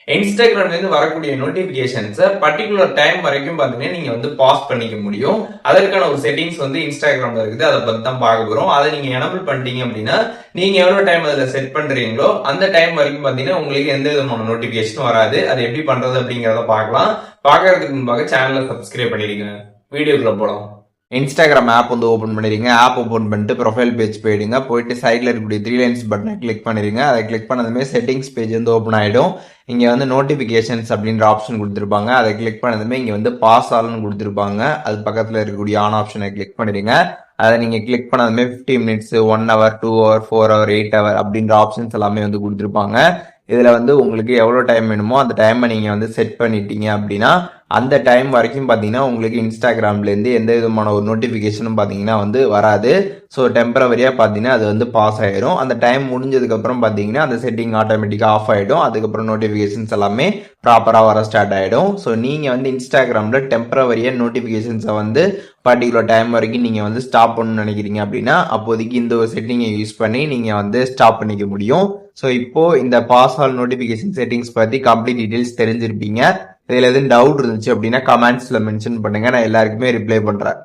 இன்ஸ்டாகிராம்ல இருந்து வரக்கூடிய நோட்டிபிகேஷன்ஸை பர்டிகுலர் டைம் வரைக்கும் பாத்தீங்கன்னா நீங்க வந்து பாஸ் பண்ணிக்க முடியும். அதற்கான ஒரு செட்டிங்ஸ் வந்து இன்ஸ்டாகிராம்ல இருக்குது. அதை பத்தி தான் பார்க்க போறோம். அதை நீங்க எனபிள் பண்ணிட்டீங்க அப்படின்னா நீங்க எவ்வளவு டைம் அதுல செட் பண்றீங்களோ அந்த டைம் வரைக்கும் பாத்தீங்கன்னா உங்களுக்கு எந்த விதமான நோட்டிபிகேஷனும் வராது. அது எப்படி பண்றது அப்படிங்கறத பார்க்கலாம். பாக்குறதுக்கு முன்பாக சேனலை சப்ஸ்கிரைப் பண்ணிடுங்க. வீடியோக்குள்ள போலாம். இன்ஸ்டாகிராம் ஆப் வந்து ஓப்பன் பண்ணிடுங்க. ஆப் ஓப்பன் பண்ணிட்டு ப்ரொஃபைல் பேஜ் போயிடுங்க. போயிட்டு சைடில் இருக்கக்கூடிய 3 லைன்ஸ் பட்டனை கிளிக் பண்ணிடுங்க. அதை கிளிக் பண்ணதுமே செட்டிங்ஸ் பேஜ் வந்து ஓப்பன் ஆகிடும். இங்கே வந்து நோட்டிஃபிகேஷன்ஸ் அப்படின்ற ஆப்ஷன் கொடுத்துருப்பாங்க. அதை கிளிக் பண்ணதுமே இங்கே வந்து பாஸ் ஆல்னு கொடுத்துருப்பாங்க. அது பக்கத்தில் இருக்கக்கூடிய ஆன் ஆப்ஷனை கிளிக் பண்ணிடுங்க. அதை நீங்கள் கிளிக் பண்ணதுமே 50 minutes, 1 hour, 2 hour, 4 hour, 8 hour அப்படின்ற ஆப்ஷன்ஸ் எல்லாமே வந்து கொடுத்துருப்பாங்க. இதில் வந்து உங்களுக்கு எவ்வளோ டைம் வேணுமோ அந்த டைமை நீங்கள் வந்து செட் பண்ணிட்டீங்க அப்படின்னா அந்த டைம் வரைக்கும் பார்த்தீங்கன்னா உங்களுக்கு இன்ஸ்டாகிராம்லேருந்து எந்த விதமான ஒரு நோட்டிஃபிகேஷனும் பார்த்தீங்கன்னா வந்து வராது. ஸோ டெம்பரவரியாக பார்த்தீங்கன்னா அது வந்து பாஸ் ஆயிடும். அந்த டைம் முடிஞ்சதுக்கப்புறம் பார்த்தீங்கன்னா அந்த செட்டிங் ஆட்டோமேட்டிக்காக ஆஃப் ஆகிடும். அதுக்கப்புறம் நோட்டிஃபிகேஷன்ஸ் எல்லாமே ப்ராப்பராக வர ஸ்டார்ட் ஆகிடும். ஸோ நீங்கள் வந்து இன்ஸ்டாகிராமில் டெம்பரவரியாக நோட்டிஃபிகேஷன்ஸை வந்து பர்டிகுலர் டைம் வரைக்கும் நீங்கள் வந்து ஸ்டாப் பண்ணணும்னு நினைக்கிறீங்க அப்படின்னா அப்போதைக்கு இந்த ஒரு செட்டிங்கை யூஸ் பண்ணி நீங்கள் வந்து ஸ்டாப் பண்ணிக்க முடியும். ஸோ இப்போ இந்த பாஸ் ஆல் நோட்டிஃபிகேஷன் செட்டிங்ஸ் பற்றி கம்ப்ளீட் டீடைல்ஸ் தெரிஞ்சிருப்பீங்க. இதில் எதுவும் டவுட் இருந்துச்சு அப்படின்னா கமெண்ட்ஸில் மென்ஷன் பண்ணுங்க. நான் எல்லாருக்குமே ரிப்ளை பண்ணுறேன்.